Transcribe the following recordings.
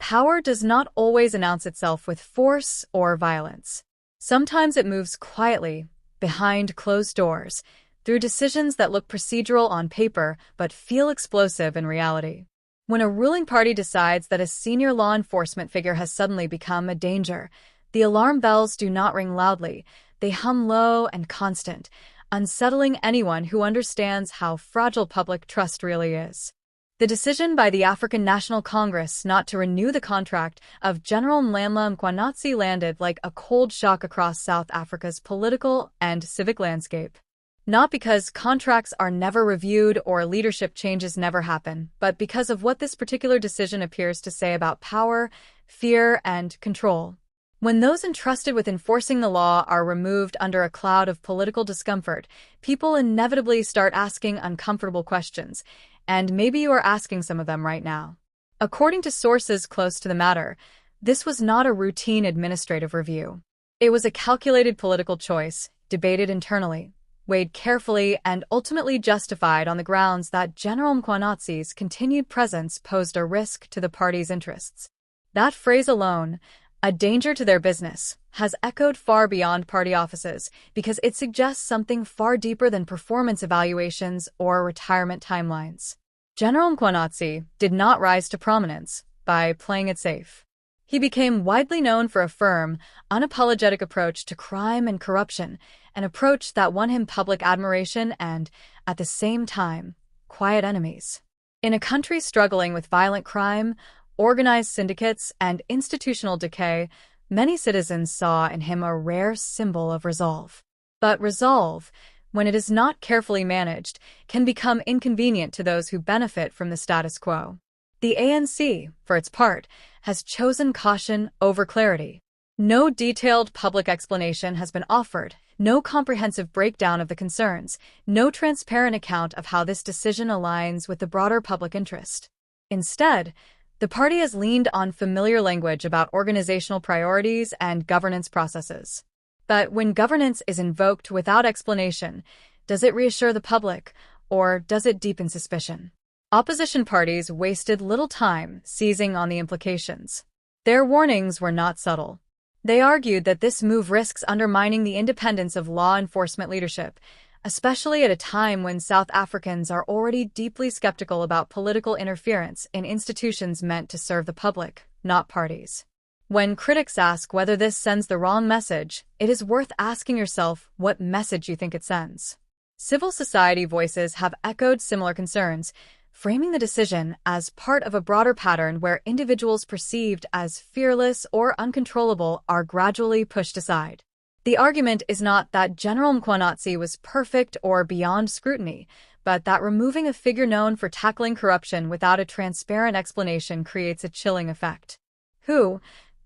Power does not always announce itself with force or violence. Sometimes it moves quietly, behind closed doors, through decisions that look procedural on paper but feel explosive in reality. When a ruling party decides that a senior law enforcement figure has suddenly become a danger, the alarm bells do not ring loudly, they hum low and constant, unsettling anyone who understands how fragile public trust really is. The decision by the African National Congress not to renew the contract of General Nhlanhla Mkhwanazi landed like a cold shock across South Africa's political and civic landscape. Not because contracts are never reviewed or leadership changes never happen, but because of what this particular decision appears to say about power, fear, and control. When those entrusted with enforcing the law are removed under a cloud of political discomfort, people inevitably start asking uncomfortable questions, and maybe you are asking some of them right now. According to sources close to the matter, this was not a routine administrative review. It was a calculated political choice, debated internally, weighed carefully, and ultimately justified on the grounds that General Mkhwanazi's continued presence posed a risk to the party's interests. That phrase alone, a danger to their business, has echoed far beyond party offices because it suggests something far deeper than performance evaluations or retirement timelines. General Mkhwanazi did not rise to prominence by playing it safe. He became widely known for a firm, unapologetic approach to crime and corruption, an approach that won him public admiration and, at the same time, quiet enemies. In a country struggling with violent crime, organized syndicates, and institutional decay, many citizens saw in him a rare symbol of resolve. But resolve, when it is not carefully managed, can become inconvenient to those who benefit from the status quo. The ANC, for its part, has chosen caution over clarity. No detailed public explanation has been offered, no comprehensive breakdown of the concerns, no transparent account of how this decision aligns with the broader public interest. Instead, the party has leaned on familiar language about organizational priorities and governance processes. But when governance is invoked without explanation, does it reassure the public, or does it deepen suspicion? Opposition parties wasted little time seizing on the implications. Their warnings were not subtle. They argued that this move risks undermining the independence of law enforcement leadership, especially at a time when South Africans are already deeply skeptical about political interference in institutions meant to serve the public, not parties. When critics ask whether this sends the wrong message, it is worth asking yourself what message you think it sends. Civil society voices have echoed similar concerns, framing the decision as part of a broader pattern where individuals perceived as fearless or uncontrollable are gradually pushed aside. The argument is not that General Mkhwanazi was perfect or beyond scrutiny, but that removing a figure known for tackling corruption without a transparent explanation creates a chilling effect. Who,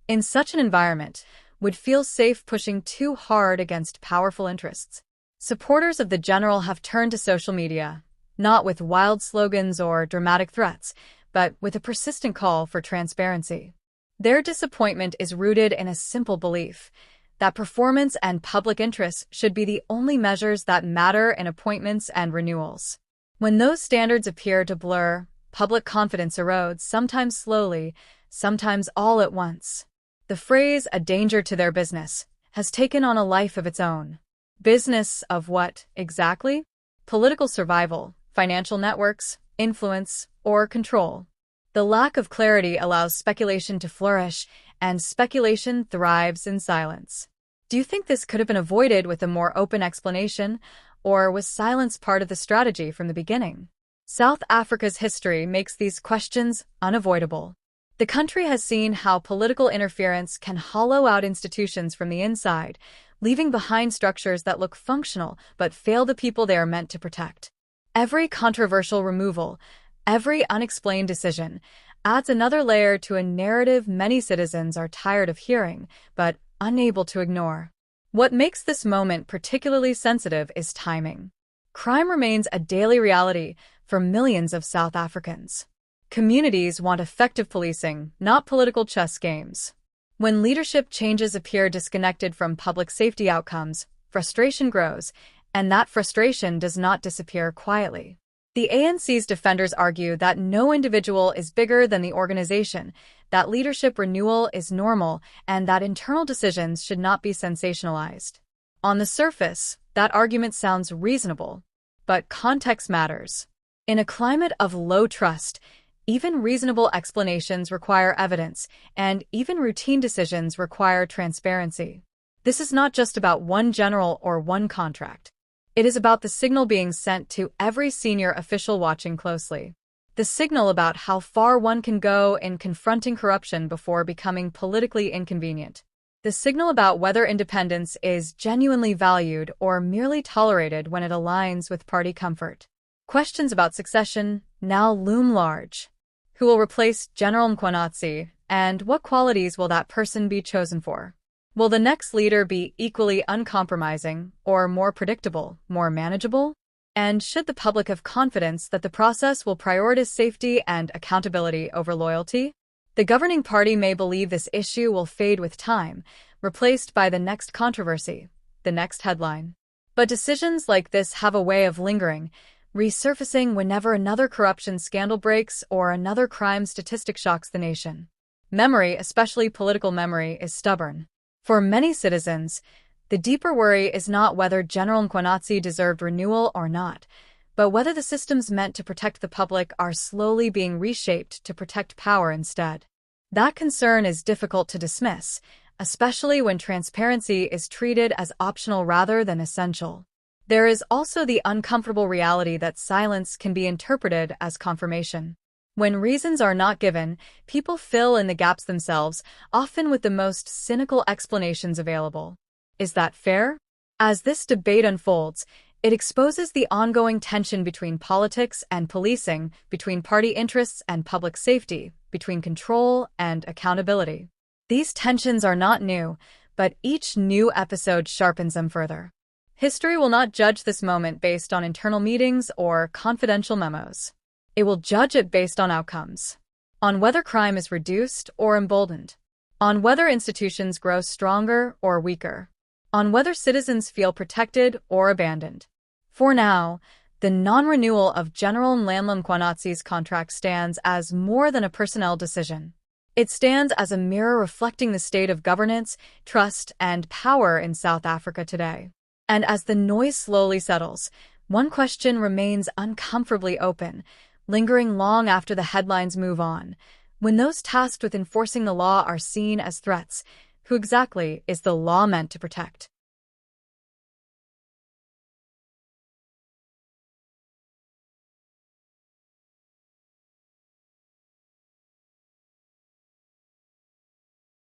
in such an environment, would feel safe pushing too hard against powerful interests? Supporters of the general have turned to social media, not with wild slogans or dramatic threats, but with a persistent call for transparency. Their disappointment is rooted in a simple belief that performance and public interest should be the only measures that matter in appointments and renewals. When those standards appear to blur, public confidence erodes, sometimes slowly, sometimes all at once. The phrase, "a danger to their business," has taken on a life of its own. Business of what, exactly? Political survival, financial networks, influence, or control. The lack of clarity allows speculation to flourish, and speculation thrives in silence. Do you think this could have been avoided with a more open explanation, or was silence part of the strategy from the beginning? South Africa's history makes these questions unavoidable. The country has seen how political interference can hollow out institutions from the inside, leaving behind structures that look functional but fail the people they are meant to protect. Every controversial removal, every unexplained decision, adds another layer to a narrative many citizens are tired of hearing, but unable to ignore. What makes this moment particularly sensitive is timing. Crime remains a daily reality for millions of South Africans. Communities want effective policing, not political chess games. When leadership changes appear disconnected from public safety outcomes, frustration grows, and that frustration does not disappear quietly. The ANC's defenders argue that no individual is bigger than the organization, that leadership renewal is normal, and that internal decisions should not be sensationalized. On the surface, that argument sounds reasonable, but context matters. In a climate of low trust, even reasonable explanations require evidence, and even routine decisions require transparency. This is not just about one general or one contract. It is about the signal being sent to every senior official watching closely. The signal about how far one can go in confronting corruption before becoming politically inconvenient. The signal about whether independence is genuinely valued or merely tolerated when it aligns with party comfort. Questions about succession now loom large. Who will replace General Mkhwanazi, and what qualities will that person be chosen for? Will the next leader be equally uncompromising, or more predictable, more manageable? And should the public have confidence that the process will prioritize safety and accountability over loyalty? The governing party may believe this issue will fade with time, replaced by the next controversy, the next headline. But decisions like this have a way of lingering, resurfacing whenever another corruption scandal breaks or another crime statistic shocks the nation. Memory, especially political memory, is stubborn. For many citizens, the deeper worry is not whether General Mkhwanazi deserved renewal or not, but whether the systems meant to protect the public are slowly being reshaped to protect power instead. That concern is difficult to dismiss, especially when transparency is treated as optional rather than essential. There is also the uncomfortable reality that silence can be interpreted as confirmation. When reasons are not given, people fill in the gaps themselves, often with the most cynical explanations available. Is that fair? As this debate unfolds, it exposes the ongoing tension between politics and policing, between party interests and public safety, between control and accountability. These tensions are not new, but each new episode sharpens them further. History will not judge this moment based on internal meetings or confidential memos. It will judge it based on outcomes, on whether crime is reduced or emboldened, on whether institutions grow stronger or weaker, on whether citizens feel protected or abandoned. For now, the non-renewal of General Nhlanhla Mkhwanazi's contract stands as more than a personnel decision. It stands as a mirror reflecting the state of governance, trust, and power in South Africa today. And as the noise slowly settles, one question remains uncomfortably open, lingering long after the headlines move on. When those tasked with enforcing the law are seen as threats, who exactly is the law meant to protect?